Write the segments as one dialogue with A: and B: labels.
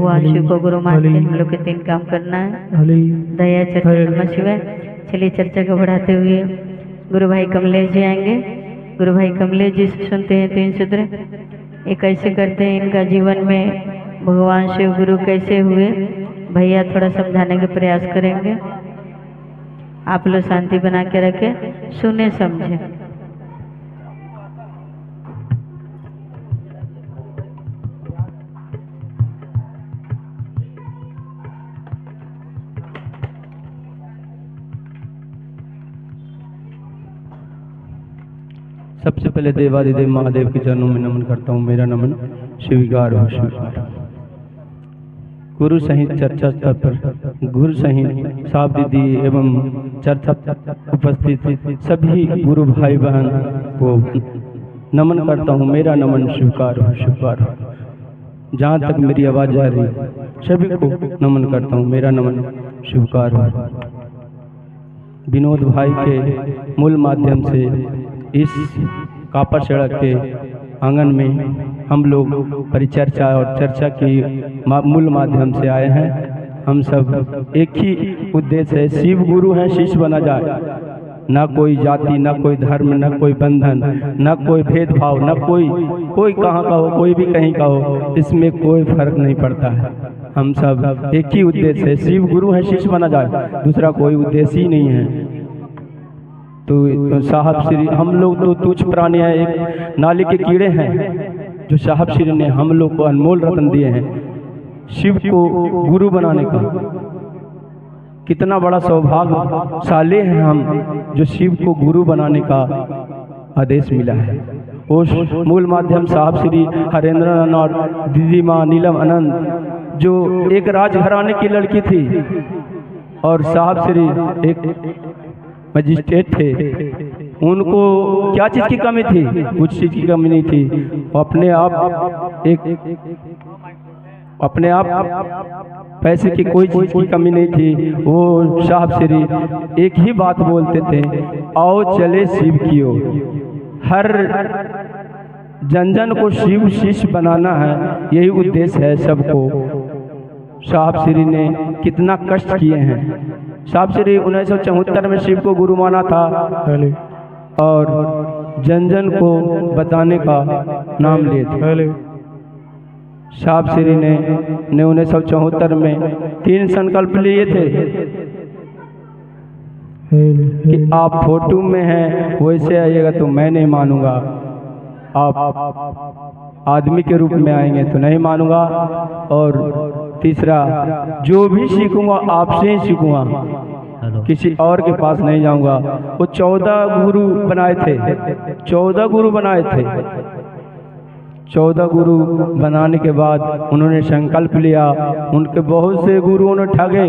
A: भगवान शिव को गुरु मान के हम लोग के 3 काम करना है। दया चर्चा नमः शिवाय। चलिए चर्चा को बढ़ाते हुए गुरु भाई कमलेश जी आएंगे। गुरु भाई कमलेश जी से सुनते हैं 3 सूत्र। ये कैसे करते हैं, इनका जीवन में भगवान शिव गुरु कैसे हुए, भैया थोड़ा समझाने का प्रयास करेंगे। आप लोग शांति बना के रखें, सुने समझे।
B: सबसे पहले देवादिदेव महादेव के चरणों में नमन करता हूँ। मेरा नमन स्वीकार हो स्वीकार। गुरु सहित चर्चा स्थल पर गुरु सहित साहब दीदी एवं चर्चा उपस्थित सभी गुरु भाई बहन को नमन करता हूँ। मेरा नमन स्वीकार हो स्वीकार। जहाँ तक मेरी आवाज़ जा रही सभी को नमन करता हूँ। मेरा नमन स्वीकार हो। विनोद भाई के मूल माध्यम से इस कापर सड़क के आंगन में हम लोग परिचर्चा और चर्चा की मूल माध्यम से आए हैं। हम सब एक ही उद्देश्य है, शिव गुरु हैं, शिष्य बना जाए। ना कोई जाति, ना कोई धर्म, ना कोई बंधन, ना कोई भेदभाव, ना कोई कहाँ का हो, कोई भी कहीं का हो, इसमें कोई फर्क नहीं पड़ता है। हम सब एक ही उद्देश्य है, शिव गुरु हैं, शिष्य बना जाए। दूसरा कोई उद्देश्य ही नहीं है। तो साहब श्री हम लोग तो तुच्छ प्राणी है, एक नाली के कीड़े हैं जो साहब श्री ने हम लोग को अनमोल रत्न दिए हैं शिव को गुरु बनाने का। कितना बड़ा सौभाग्यशाली हैं हम जो शिव को गुरु बनाने का आदेश मिला है। उस मूल माध्यम साहब श्री हरेंद्र और दीदी माँ नीलम आनंद जो एक राजघराने की लड़की थी और साहब श्री एक मजिस्ट्रेट थे। उनको क्या चीज़ की कमी थी? कुछ चीज़ की कमी नहीं थी। अपने आप पैसे की कोई चीज़ की कमी नहीं थी। वो साहब श्री एक ही बात बोलते थे, आओ चले शिव की ओर। हर जन को शिव शिष्य बनाना है, यही उद्देश्य है सबको। साहब श्री ने कितना कष्ट किए हैं। साहब श्री 1974 में शिव को गुरु माना था और जन को बताने का नाम लिए थे। साहब श्री ने 1974 में 3 संकल्प लिए थे कि आप फोटो में हैं वैसे आइएगा तो मैं नहीं मानूंगा, आप आदमी के रूप में आएंगे तो नहीं मानूंगा, और तीसरा जो भी सीखूंगा आपसे ही सीखूंगा, किसी और के पास नहीं जाऊंगा। वो 14 गुरु बनाए थे, 14 गुरु बनाए थे। 14 गुरु बनाने के बाद उन्होंने संकल्प लिया। उनके बहुत से गुरुओं ने ठगे,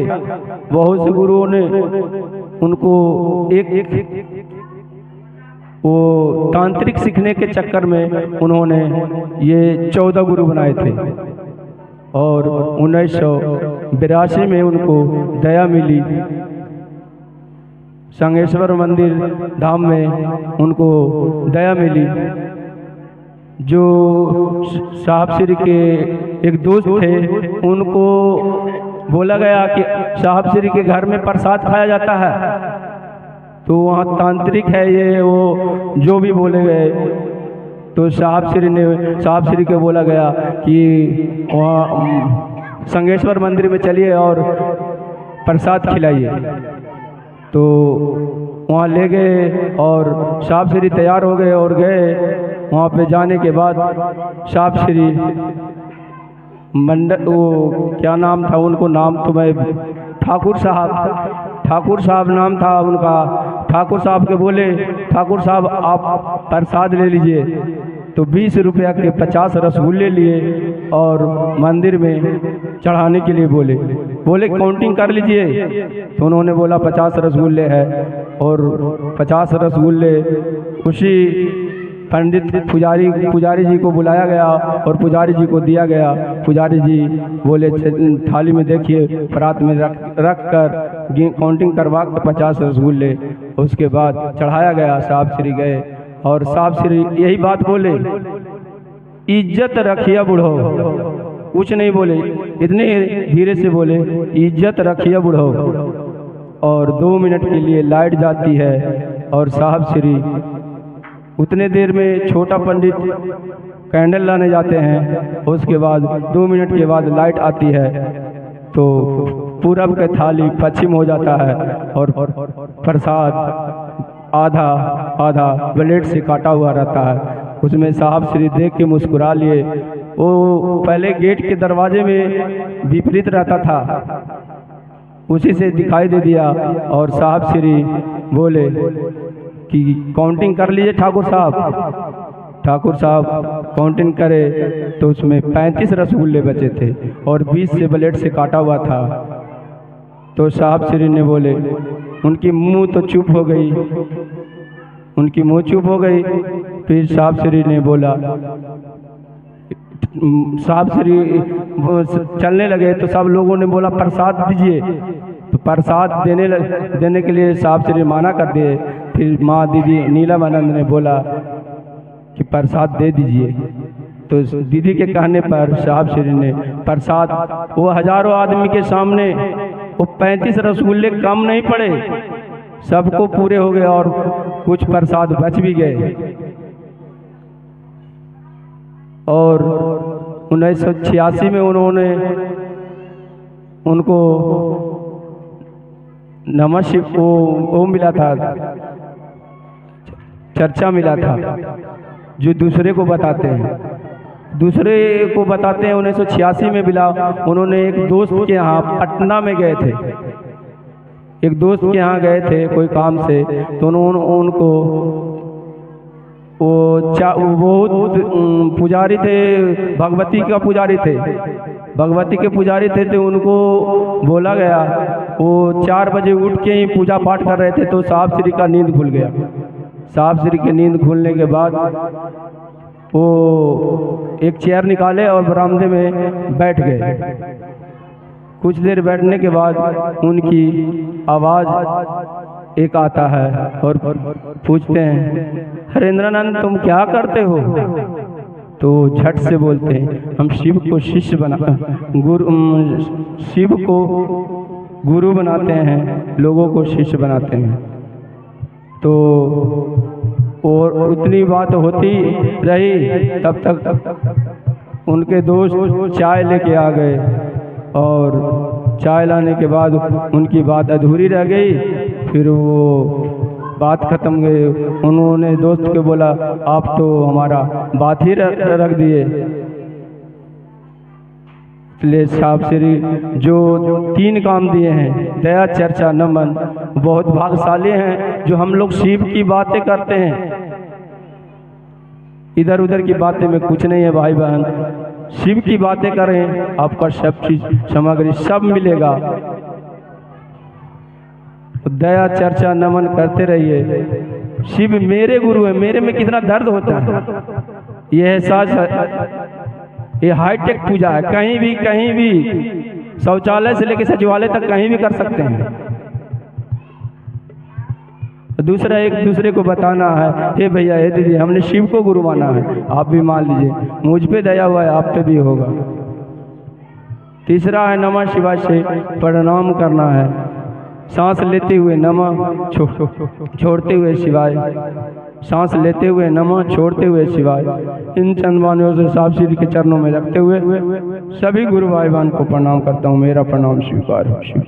B: बहुत से गुरुओं ने उनको एक वो तांत्रिक सीखने के चक्कर में उन्होंने ये 14 गुरु बनाए थे। और 1982 में उनको दया मिली। संगेश्वर मंदिर धाम में उनको दया मिली। जो साहब श्री के एक दोस्त थे उनको बोला गया कि साहब श्री के घर में प्रसाद खाया जाता है, तो वहाँ तांत्रिक है ये वो जो भी बोले गए। तो साहब श्री को बोला गया कि वहाँ संगेश्वर मंदिर में चलिए और प्रसाद खिलाइए। तो वहाँ ले गए और साहब श्री तैयार हो गए और गए। वहाँ पे जाने के बाद साहब श्री मंडल, वो क्या नाम था उनको, नाम तो मैं ठाकुर साहब नाम था उनका। ठाकुर साहब के बोले, ठाकुर साहब आप प्रसाद ले लीजिए। तो 20 रुपया के 50 रसगुल्ले लिए और मंदिर में चढ़ाने के लिए बोले काउंटिंग कर लीजिए। तो उन्होंने बोला 50 रसगुल्ले है, और 50 रसगुल्ले उसी पंडित पुजारी जी को बुलाया गया और पुजारी जी को दिया गया। पुजारी जी बोले थाली में देखिए, परात में रख कर काउंटिंग करवा कर 50 रसगुल्ले उसके बाद चढ़ाया गया। साहब श्री गए और साहब श्री यही बात बोले, इज्जत रखिए बूढ़ो, कुछ नहीं बोले, इतने धीरे से बोले, इज्जत रखिए बुढ़ो। और 2 मिनट के लिए लाइट जाती है और साहब श्री उतने देर में छोटा पंडित कैंडल लाने जाते हैं। उसके बाद 2 मिनट के बाद लाइट आती है तो पूरब के थाली पश्चिम हो जाता है और प्रसाद आधा आधा ब्लेड से काटा हुआ रहता है। उसमें साहब श्री देख के मुस्कुरा लिए। वो पहले गेट के दरवाजे में विपरीत रहता था, उसी से दिखाई दे दिया और साहब श्री बोले कि काउंटिंग कर लीजिए ठाकुर साहब। ठाकुर साहब काउंटिंग करे तो उसमें 35 रसगुल्ले बचे थे और 20 से ब्लेड से काटा हुआ था। तो साहब श्री ने बोले, उनकी मुंह तो चुप हो गई, उनकी मुंह चुप हो गई। फिर साहब श्री ने बोला, साहब श्री चलने लगे तो सब लोगों ने बोला प्रसाद दीजिए। तो प्रसाद देने के लिए साहब श्री माना कर दिए। फिर माँ दीदी नीलमानंद ने बोला कि प्रसाद दे दीजिए। तो दीदी के कहने पर साहब श्री ने प्रसाद, वो हजारों आदमी के सामने वो 35 रसगुल्ले कम नहीं पड़े, सबको पूरे हो गए और कुछ प्रसाद बच भी गए। और 1986 में उन्होंने उनको नमः शिव वो मिला था, चर्चा मिला था, जो दूसरे को बताते हैं। 1986 में मिला। उन्होंने एक दोस्त के यहाँ पटना में गए थे, एक दोस्त के यहाँ गए थे कोई काम से। तो उनको वो बहुत पुजारी थे, भगवती का पुजारी थे, भगवती के पुजारी थे। तो उनको बोला गया, वो 4 बजे उठ के ही पूजा पाठ कर रहे थे तो साहब श्री का नींद खुल गया। साहब श्री की नींद खुलने के बाद वो एक चेयर निकाले और बरामदे में बैठ गए। कुछ देर बैठने के बाद उनकी आवाज़ एक आता है और पूछते हैं, हरेंद्रानंद तुम क्या करते हो? तो झट से बोलते हैं, हम शिव को शिष्य शिव को गुरु बनाते हैं, लोगों को शिष्य बनाते हैं। तो और उतनी बात होती रही, तब तक उनके दोस्त चाय लेके आ गए और चाय लाने के बाद उनकी बात अधूरी रह गई। फिर वो बात ख़त्म गई। उन्होंने दोस्त को बोला, आप तो हमारा बात ही रख दिए। इसलिए साहब श्री जो 3 काम दिए हैं, दया, चर्चा, नमन, बहुत भाग्यशाली हैं जो हम लोग शिव की बातें करते हैं। इधर उधर की बातें में कुछ नहीं है भाई बहन, शिव की बातें करें, आपका सब चीज सामग्री सब मिलेगा। दया, चर्चा, नमन करते रहिए। शिव मेरे गुरु है, मेरे में कितना दर्द होता है ये एहसास है। ये हाईटेक पूजा है, कहीं भी शौचालय से लेकर सचिवालय तक कहीं भी कर सकते हैं। दूसरा एक दूसरे को बताना है, हे भैया, हे दीदी, हमने शिव को गुरु माना है, आप भी मान लीजिए, मुझ पे दया हुआ है, आप पे भी होगा। तीसरा है नमः शिवाय से प्रणाम करना है, सांस लेते हुए नमः, छोड़ते हुए शिवाय, सांस लेते हुए नमः, छोड़ते हुए शिवाय। इन चंद वाणियों से साहब श्री के चरणों में रखते हुए सभी गुरु भाई बहन को प्रणाम करता हूँ। मेरा प्रणाम स्वीकार हो। शिव।